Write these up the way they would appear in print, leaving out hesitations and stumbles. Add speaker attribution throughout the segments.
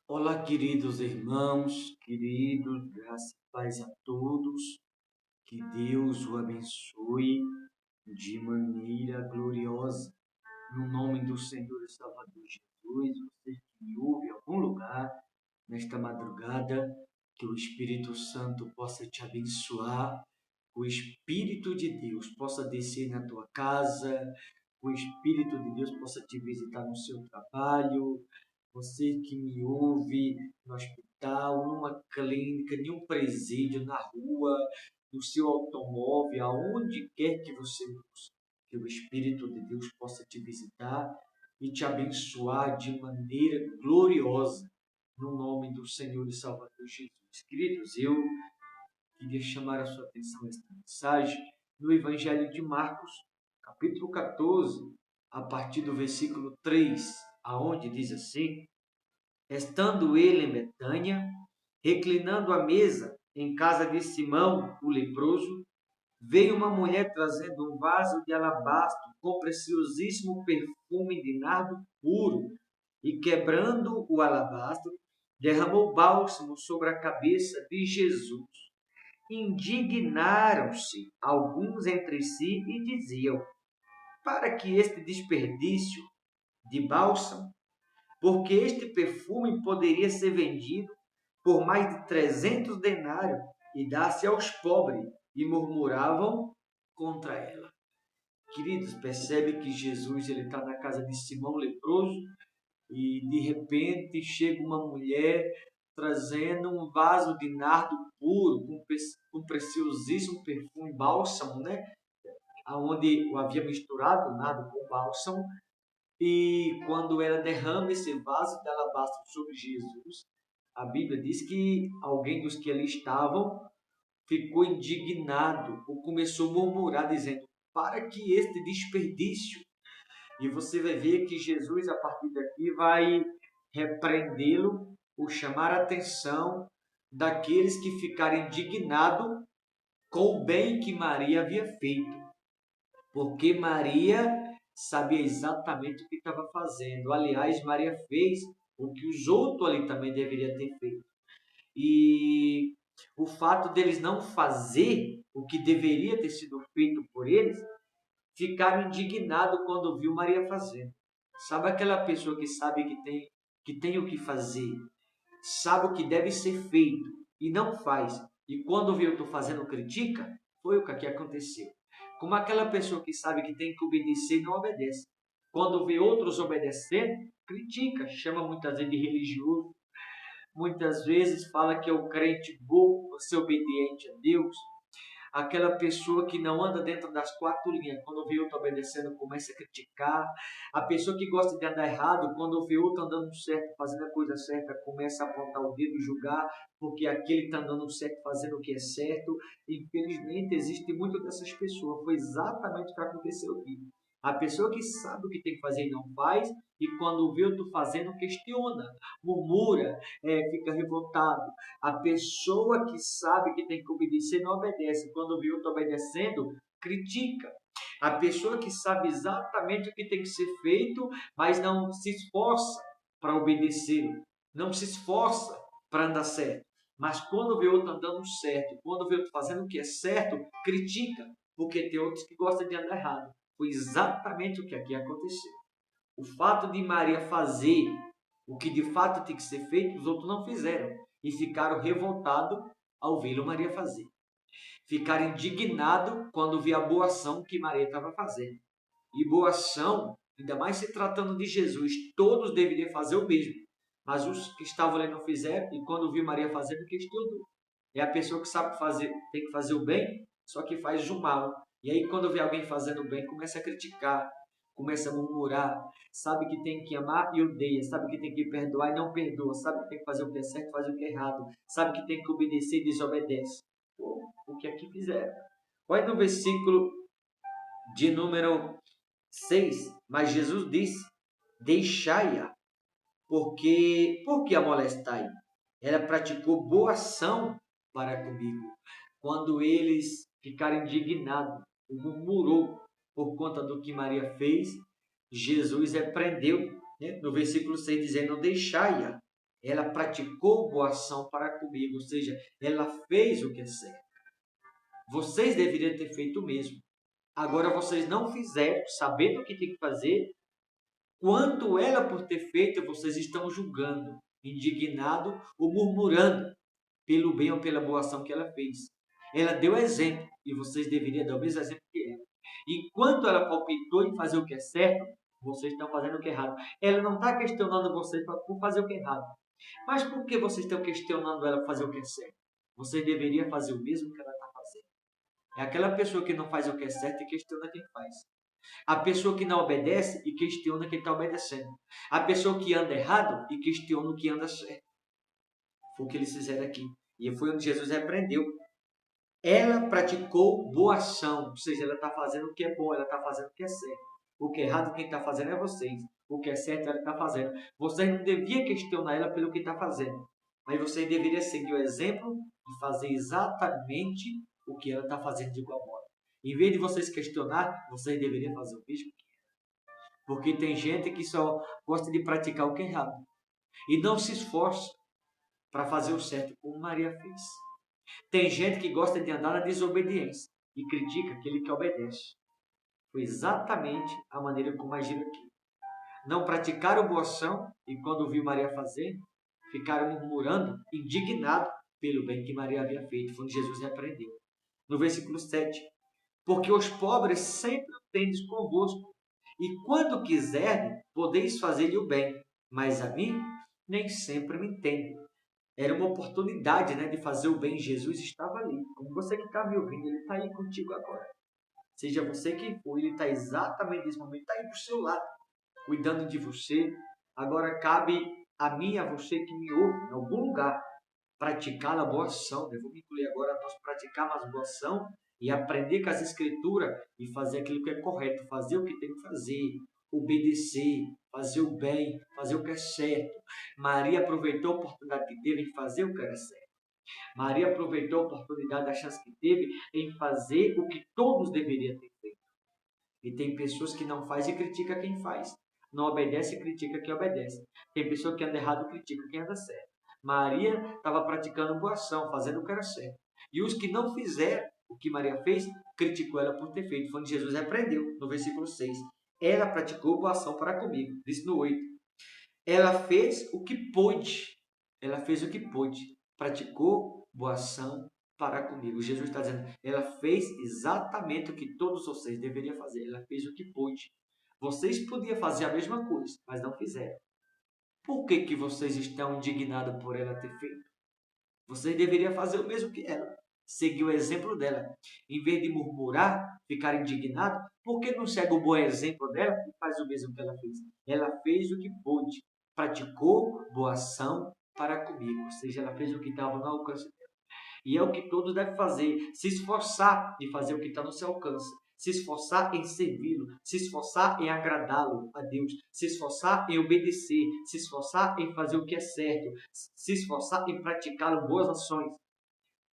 Speaker 1: Olá, queridos irmãos, queridos, graça e paz a todos. Que Deus o abençoe de maneira gloriosa. No nome do Senhor e Salvador Jesus, você que me ouve em algum lugar nesta madrugada, que o Espírito Santo possa te abençoar, o Espírito de Deus possa descer na tua casa, o Espírito de Deus possa te visitar no seu trabalho, você que me ouve no hospital, numa clínica, em um presídio, na rua, no seu automóvel, aonde quer que você use, que o Espírito de Deus possa te visitar e te abençoar de maneira gloriosa, no nome do Senhor e Salvador Jesus. Queridos, eu queria chamar a sua atenção a esta mensagem no Evangelho de Marcos, capítulo 14, a partir do versículo 3, aonde diz assim: Estando ele em Betânia, reclinando à mesa em casa de Simão, o leproso, veio uma mulher trazendo um vaso de alabastro com preciosíssimo perfume de nardo puro, e quebrando o alabastro, derramou bálsamo sobre a cabeça de Jesus. Indignaram-se alguns entre si e diziam: para que este desperdício de bálsamo? Porque este perfume poderia ser vendido por mais de 300 denários e dar-se aos pobres, e murmuravam contra ela. Queridos, percebe que Jesus está na casa de Simão leproso e de repente chega uma mulher trazendo um vaso de nardo puro com preciosíssimo perfume bálsamo, né? Aonde o havia misturado o nardo com bálsamo, e quando ela derrama esse vaso de alabastro sobre Jesus, a Bíblia diz que alguém dos que ali estavam ficou indignado ou começou a murmurar, dizendo: para que este desperdício? E você vai ver que Jesus, a partir daqui, vai repreendê-lo ou chamar a atenção daqueles que ficaram indignados com o bem que Maria havia feito, porque Maria sabia exatamente o que estava fazendo. Aliás, Maria fez o que os outros ali também deveriam ter feito. E o fato deles não fazer o que deveria ter sido feito por eles, ficaram indignados quando viu Maria fazendo. Sabe aquela pessoa que sabe que tem o que fazer, sabe o que deve ser feito e não faz, e quando vê eu estou fazendo critica? Foi o que aconteceu. Como aquela pessoa que sabe que tem que obedecer e não obedece. Quando vê outros obedecendo, critica, chama muitas vezes de religioso, muitas vezes fala que é o crente bom, você obediente a Deus. Aquela pessoa que não anda dentro das quatro linhas, quando vê outro obedecendo, começa a criticar. A pessoa que gosta de andar errado, quando vê outro andando certo, fazendo a coisa certa, começa a apontar o dedo e julgar, porque aquele está andando certo, fazendo o que é certo. Infelizmente, existe muito dessas pessoas. Foi exatamente o que aconteceu aqui. A pessoa que sabe o que tem que fazer e não faz, e quando vê outro fazendo, questiona, murmura, fica revoltado. A pessoa que sabe que tem que obedecer não obedece. Quando vê outro obedecendo, critica. A pessoa que sabe exatamente o que tem que ser feito, mas não se esforça para obedecer, não se esforça para andar certo. Mas quando vê outro andando certo, quando vê outro fazendo o que é certo, critica, porque tem outros que gostam de andar errado. Foi exatamente o que aqui aconteceu. O fato de Maria fazer o que de fato tem que ser feito, os outros não fizeram e ficaram revoltados ao vê-lo Maria fazer. Ficaram indignados quando vi a boa ação que Maria estava fazendo. E boa ação, ainda mais se tratando de Jesus, todos deveriam fazer o mesmo. Mas os que estavam ali não fizeram, e quando viu Maria fazendo, questionou. É a pessoa que sabe fazer, tem que fazer o bem, só que faz o mal. E aí, quando vê alguém fazendo o bem, começa a criticar, começa a murmurar, sabe que tem que amar e odeia, sabe que tem que perdoar e não perdoa, sabe que tem que fazer o que é certo, faz o que é errado, sabe que tem que obedecer e desobedece. O que aqui fizeram? Olha no versículo de número 6. Mas Jesus disse: deixai-a, porque a molestai? Ela praticou boa ação para comigo. Quando eles ficaram indignados, murmurou por conta do que Maria fez, Jesus repreendeu, né? No versículo 6 dizendo: deixai-a, ela praticou boa ação para comigo, ou seja, ela fez o que é certo. Vocês deveriam ter feito o mesmo. Agora vocês não fizeram, sabendo o que tem que fazer, quanto ela por ter feito, vocês estão julgando, indignado ou murmurando pelo bem ou pela boa ação que ela fez. Ela deu exemplo e vocês deveriam dar o mesmo exemplo que ela. Enquanto ela palpitou em fazer o que é certo, vocês estão fazendo o que é errado. Ela não está questionando vocês por fazer o que é errado. Mas por que vocês estão questionando ela por fazer o que é certo? Vocês deveriam fazer o mesmo que ela está fazendo. É aquela pessoa que não faz o que é certo e questiona quem faz. A pessoa que não obedece e questiona quem está obedecendo. A pessoa que anda errado e questiona o que anda certo. Foi o que eles fizeram aqui. E foi onde Jesus repreendeu. Ela praticou boa ação, ou seja, ela está fazendo o que é bom, ela está fazendo o que é certo. O que é errado, quem está fazendo é vocês. O que é certo, ela está fazendo. Vocês não deviam questionar ela pelo que está fazendo. Mas vocês deveriam seguir o exemplo e fazer exatamente o que ela está fazendo de igual modo. Em vez de vocês questionar, vocês deveriam fazer o mesmo. Porque tem gente que só gosta de praticar o que é errado. E não se esforça para fazer o certo, como Maria fez. Tem gente que gosta de andar na desobediência e critica aquele que obedece. Foi exatamente a maneira como agiram aqui. Não praticaram boa ação e quando viu Maria fazer, ficaram murmurando, indignados pelo bem que Maria havia feito. Foi onde Jesus repreendeu. No versículo 7. Porque os pobres sempre o tendes convosco, e quando quiserem, podeis fazer-lhe o bem, mas a mim nem sempre me entendem. Era uma oportunidade, né, de fazer o bem. Jesus estava ali. Como você que está me ouvindo, ele está aí contigo agora. Seja você quem for, ele está exatamente nesse momento, está aí do seu lado, cuidando de você. Agora cabe a mim e a você que me ouve, em algum lugar, praticar a boa ação. Eu vou me incluir agora a nós praticarmos a boa ação e aprender com as escrituras e fazer aquilo que é correto, fazer o que tem que fazer, obedecer, fazer o bem, fazer o que é certo. Maria aproveitou a oportunidade que teve em fazer o que era certo. Maria aproveitou a oportunidade, a chance que teve em fazer o que todos deveriam ter feito. E tem pessoas que não fazem e critica quem faz. Não obedece e critica quem obedece. Tem pessoa que anda errado e critica quem anda certo. Maria estava praticando boa ação, fazendo o que era certo. E os que não fizeram o que Maria fez, criticou ela por ter feito. Foi onde Jesus repreendeu, no versículo 6. Ela praticou boa ação para comigo. Disse no 8. Ela fez o que pôde. Ela fez o que pôde. Praticou boa ação para comigo. Jesus está dizendo, ela fez exatamente o que todos vocês deveriam fazer. Ela fez o que pôde. Vocês podiam fazer a mesma coisa, mas não fizeram. Por que vocês estão indignados por ela ter feito? Vocês deveriam fazer o mesmo que ela. Seguir o exemplo dela. Em vez de murmurar, ficar indignado, por que não segue o bom exemplo dela e faz o mesmo que ela fez? Ela fez o que pôde. Praticou boa ação para comigo. Ou seja, ela fez o que estava no alcance dela. E é o que todos devem fazer. Se esforçar de fazer o que está no seu alcance. Se esforçar em servi-lo, se esforçar em agradá-lo a Deus, se esforçar em obedecer, se esforçar em fazer o que é certo, se esforçar em praticar boas ações.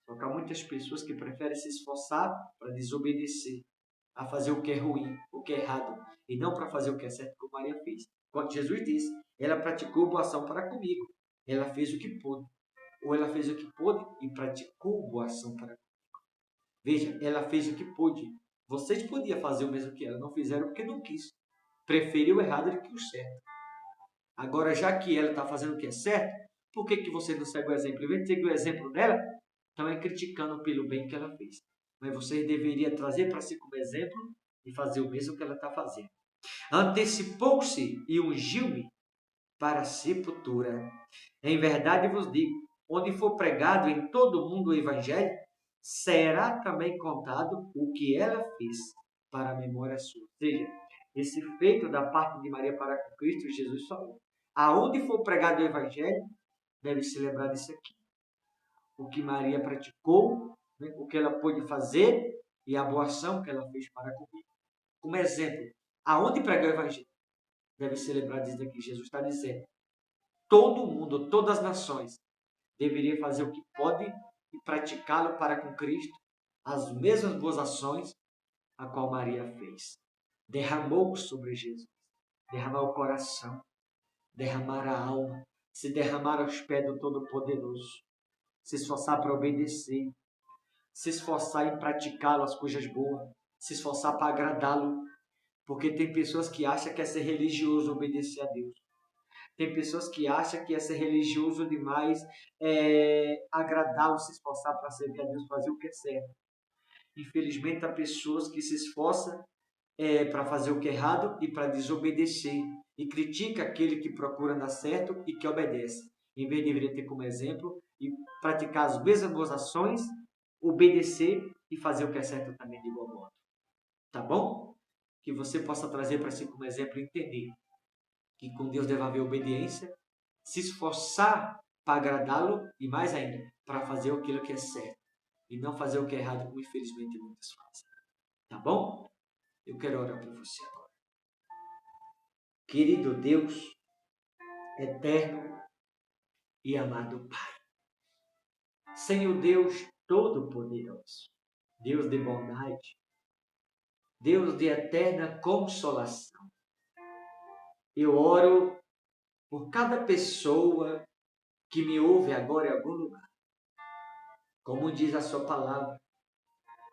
Speaker 1: Só que há muitas pessoas que preferem se esforçar para desobedecer, a fazer o que é ruim, o que é errado, e não para fazer o que é certo, como Maria fez. Quando Jesus disse, ela praticou boa ação para comigo, ela fez o que pôde, ou ela fez o que pôde e praticou boa ação para comigo. Veja, ela fez o que pôde. Vocês podiam fazer o mesmo que ela, não fizeram porque não quis. Preferiu o errado do que o certo. Agora, já que ela está fazendo o que é certo, por que você não segue o exemplo? Em vez de seguir o exemplo dela, estão criticando pelo bem que ela fez. Mas você deveria trazer para si como exemplo e fazer o mesmo que ela está fazendo. Antecipou-se e ungiu-me para a sepultura. Em verdade vos digo, onde for pregado em todo o mundo o Evangelho, será também contado o que ela fez para a memória sua. Ou seja, esse feito da parte de Maria para com Cristo, Jesus falou. Aonde for pregado o Evangelho, deve se lembrar disso aqui. O que Maria praticou, né, o que ela pôde fazer e a boa ação que ela fez para comigo. Como exemplo, aonde pregar o Evangelho, deve se lembrar disso aqui. Jesus está dizendo, todo mundo, todas as nações, deveria fazer o que pode e praticá-lo para com Cristo, as mesmas boas ações a qual Maria fez. Derramou sobre Jesus, derramar o coração, derramar a alma, se derramar aos pés do Todo-Poderoso, se esforçar para obedecer, se esforçar em praticar as coisas boas, se esforçar para agradá-lo, porque tem pessoas que acham que é ser religioso obedecer a Deus. Tem pessoas que acham que é ser religioso demais, agradá-lo, se esforçar para servir a Deus, fazer o que é certo. Infelizmente, há pessoas que se esforçam para fazer o que é errado e para desobedecer. E critica aquele que procura dar certo e que obedece. Em vez de deveria ter como exemplo e praticar as mesmas boas ações, obedecer e fazer o que é certo também de igual modo. Tá bom? Que você possa trazer para si como exemplo e entender que com Deus deve haver obediência, se esforçar para agradá-lo e mais ainda, para fazer aquilo que é certo e não fazer o que é errado, como infelizmente muitos fazem. Tá bom? Eu quero orar por você agora. Querido Deus, eterno e amado Pai, Senhor Deus Todo-Poderoso, Deus de bondade, Deus de eterna consolação, eu oro por cada pessoa que me ouve agora em algum lugar. Como diz a sua palavra,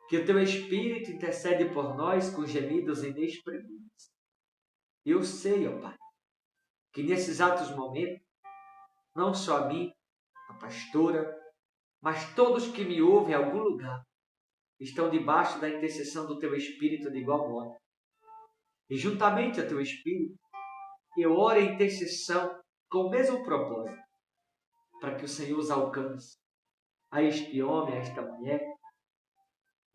Speaker 1: que o teu Espírito intercede por nós com gemidos inexprimíveis. Eu sei, ó Pai, que nesses exatos momentos, não só a mim, a pastora, mas todos que me ouvem em algum lugar, estão debaixo da intercessão do teu Espírito de igual modo. E juntamente ao teu Espírito, eu oro em intercessão com o mesmo propósito, para que o Senhor os alcance, a este homem, a esta mulher,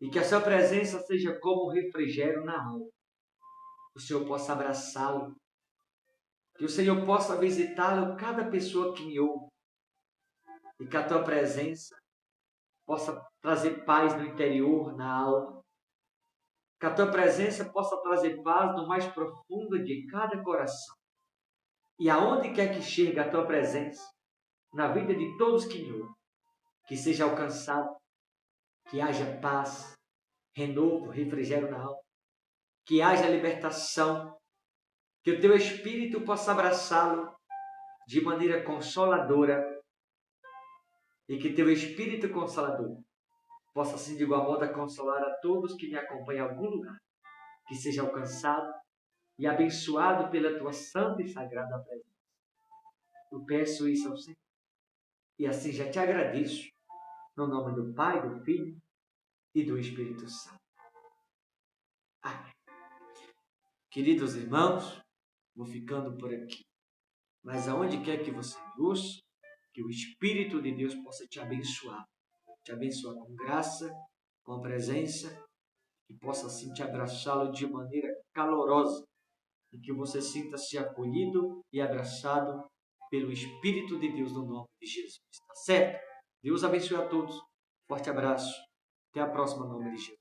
Speaker 1: e que a sua presença seja como um refrigério na alma. Que o Senhor possa abraçá-lo, que o Senhor possa visitá-lo, cada pessoa que me ouve, e que a tua presença possa trazer paz no interior, na alma, que a tua presença possa trazer paz no mais profundo de cada coração. E aonde quer que chegue a tua presença, na vida de todos que me ouvem, que seja alcançado, que haja paz, renovo, refrigério na alma, que haja libertação, que o teu Espírito possa abraçá-lo de maneira consoladora e que teu Espírito Consolador possa, assim, de igual modo, consolar a todos que me acompanham em algum lugar, que seja alcançado e abençoado pela tua santa e sagrada presença. Eu peço isso ao Senhor e assim já te agradeço, no nome do Pai, do Filho e do Espírito Santo. Amém. Queridos irmãos, vou ficando por aqui. Mas aonde quer que você me ouça, que o Espírito de Deus possa te abençoar com graça, com a presença, e possa assim te abraçá-lo de maneira calorosa, e que você sinta-se acolhido e abraçado pelo Espírito de Deus no nome de Jesus. Tá certo? Deus abençoe a todos. Forte abraço. Até a próxima, em nome de Jesus.